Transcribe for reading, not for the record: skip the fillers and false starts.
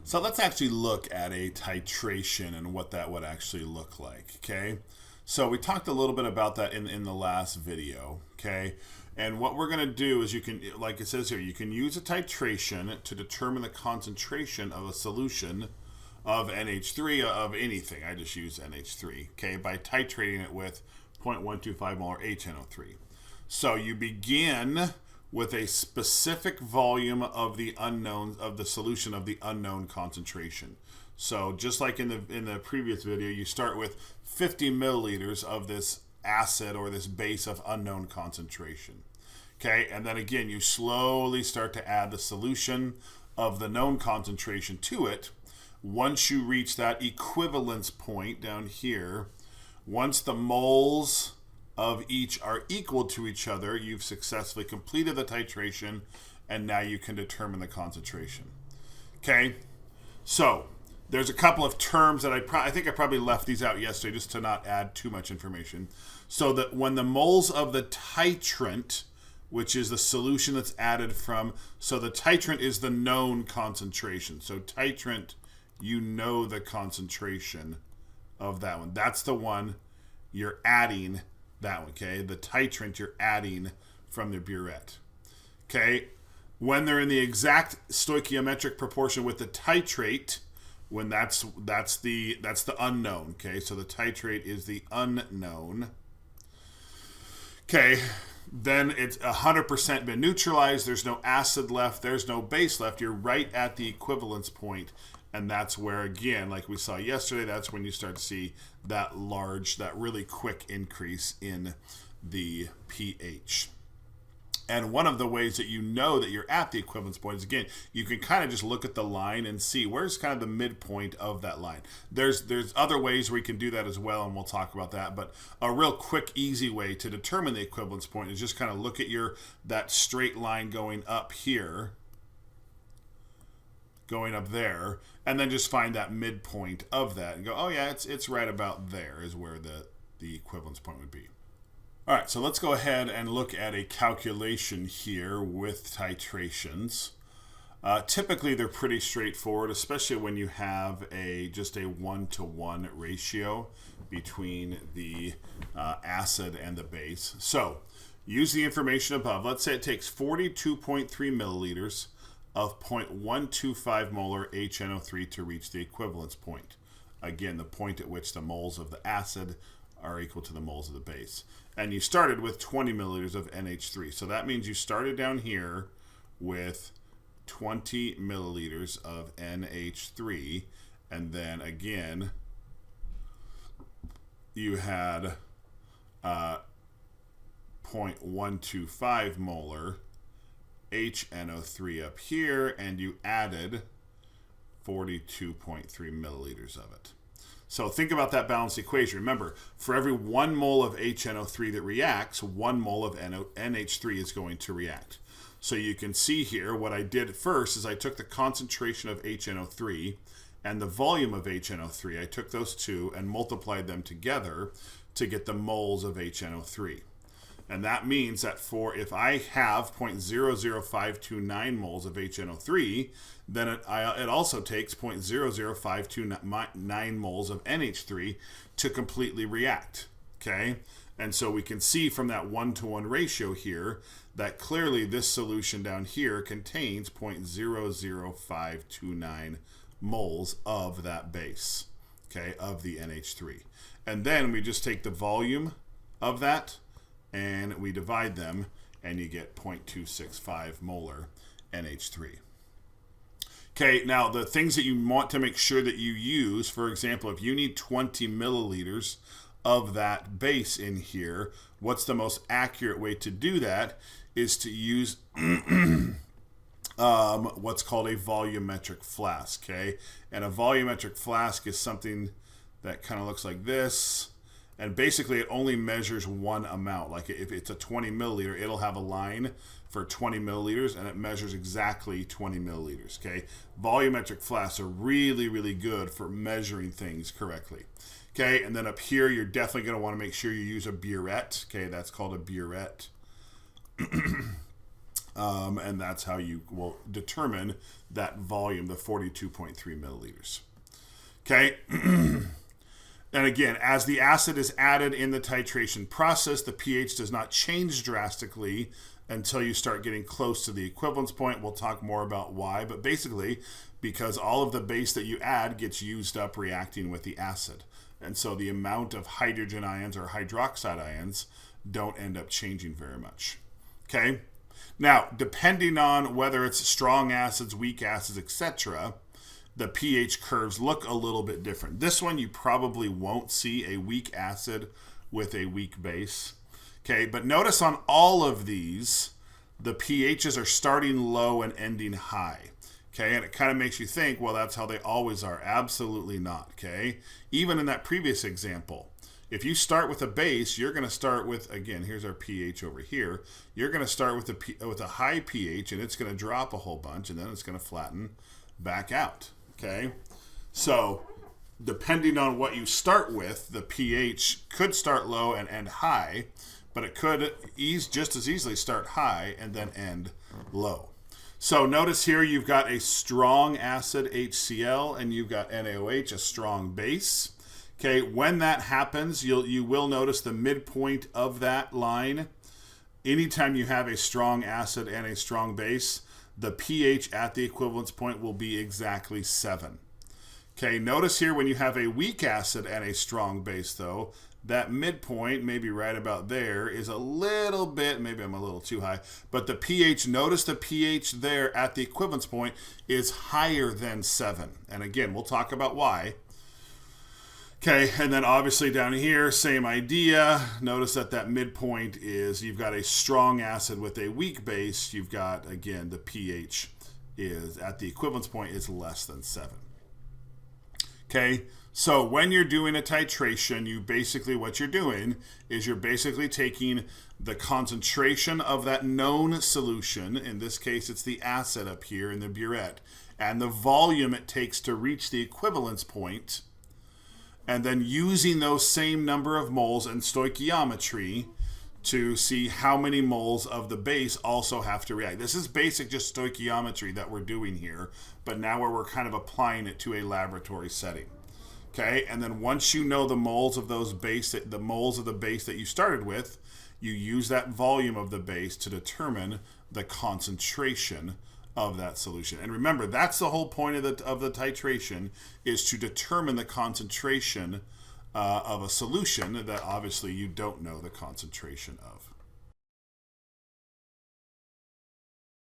So let's actually look at a titration and what that would actually look like, okay? So we talked a little bit about that in the last video, okay? And what we're going to do is you can, like it says here, you can use a titration to determine the concentration of a solution of NH3 of anything. I just use NH3, okay, by titrating it with 0.125 molar HNO3. So you begin with a specific volume of the unknown, of the solution of the unknown concentration. So just like in the previous video, you start with 50 milliliters of this acid or this base of unknown concentration. Okay, and then again, you slowly start to add the solution of the known concentration to it. Once you reach that equivalence point down here, once the moles of each are equal to each other, you've successfully completed the titration, and now you can determine the concentration. Okay, so there's a couple of terms that I think I probably left these out yesterday just to not add too much information. So that when the moles of the titrant, which is the solution that's added from, so the titrant is the known concentration. So titrant, you know the concentration of that one. That's the one you're adding, that one, okay? The titrant you're adding from the burette. Okay? When they're in the exact stoichiometric proportion with the titrate, when that's the unknown, okay? So the titrate is the unknown. Okay, then it's 100% been neutralized. There's no acid left. There's no base left. You're right at the equivalence point. And that's where, again, like we saw yesterday, that's when you start to see that really quick increase in the pH. And one of the ways that you know that you're at the equivalence point is, again, you can kind of just look at the line and see where's kind of the midpoint of that line. There's other ways where you can do that as well, and we'll talk about that. But a real quick, easy way to determine the equivalence point is just kind of look at that straight line going up here, going up there, and then just find that midpoint of that and go, oh yeah, it's right about there is where the equivalence point would be. All right, so let's go ahead and look at a calculation here with titrations. Typically, they're pretty straightforward, especially when you have just a 1-to-1 ratio between the acid and the base. So use the information above. Let's say it takes 42.3 milliliters of 0.125 molar HNO3 to reach the equivalence point. Again, the point at which the moles of the acid are equal to the moles of the base. And you started with 20 milliliters of NH3. So that means you started down here with 20 milliliters of NH3. And then again, you had 0.125 molar HNO3 up here, and you added 42.3 milliliters of it. So think about that balanced equation. Remember, for every 1 mole of HNO3 that reacts, 1 mole of NH3 is going to react. So you can see here, what I did first is I took the concentration of HNO3 and the volume of HNO3. I took those two and multiplied them together to get the moles of HNO3. And that means that if I have 0.00529 moles of HNO3, then it also takes 0.00529 moles of NH3 to completely react, okay? And so we can see from that 1-to-1 ratio here that clearly this solution down here contains 0.00529 moles of that base, okay, of the NH3. And then we just take the volume of that and we divide them, and you get 0.265 molar NH3. Okay, now the things that you want to make sure that you use, for example, if you need 20 milliliters of that base in here, what's the most accurate way to do that is to use what's called a volumetric flask, okay? And a volumetric flask is something that kind of looks like this. And basically, it only measures one amount. Like if it's a 20 milliliter, it'll have a line for 20 milliliters, and it measures exactly 20 milliliters, okay? Volumetric flasks are really, really good for measuring things correctly. Okay, and then up here, you're definitely going to want to make sure you use a burette. Okay, that's called a burette. And that's how you will determine that volume, the 42.3 milliliters. Okay. And again, as the acid is added in the titration process, the pH does not change drastically until you start getting close to the equivalence point. We'll talk more about why, but basically because all of the base that you add gets used up reacting with the acid. And so the amount of hydrogen ions or hydroxide ions don't end up changing very much. Okay? Now, depending on whether it's strong acids, weak acids, etc., the pH curves look a little bit different. This one you probably won't see a weak acid with a weak base. Okay, but notice on all of these, the pHs are starting low and ending high. Okay, and it kind of makes you think, well, that's how they always are. Absolutely not, okay? Even in that previous example, if you start with a base, you're going to start with, again, here's our pH over here. You're going to start with a high pH, and it's going to drop a whole bunch, and then it's going to flatten back out. Okay, so depending on what you start with, the pH could start low and end high, but it could just as easily start high and then end low. So notice here you've got a strong acid HCl and you've got NaOH, a strong base. Okay, when that happens, you will notice the midpoint of that line. Anytime you have a strong acid and a strong base, the pH at the equivalence point will be exactly 7. Okay, notice here when you have a weak acid and a strong base, though, that midpoint, maybe right about there, is a little bit, maybe I'm a little too high, but the pH, notice the pH there at the equivalence point is higher than 7. And again, we'll talk about why. Okay, and then obviously down here, same idea. Notice that midpoint is, you've got a strong acid with a weak base. You've got, again, the pH is, at the equivalence point, is less than 7. Okay, so when you're doing a titration, what you're doing is you're basically taking the concentration of that known solution, in this case it's the acid up here in the burette, and the volume it takes to reach the equivalence point, and then using those same number of moles in stoichiometry to see how many moles of the base also have to react. This is basic just stoichiometry that we're doing here, but now where we're kind of applying it to a laboratory setting. Okay, and then once you know the moles of the base that you started with, you use that volume of the base to determine the concentration of that solution. And remember, that's the whole point of the titration, is to determine the concentration of a solution that obviously you don't know the concentration of.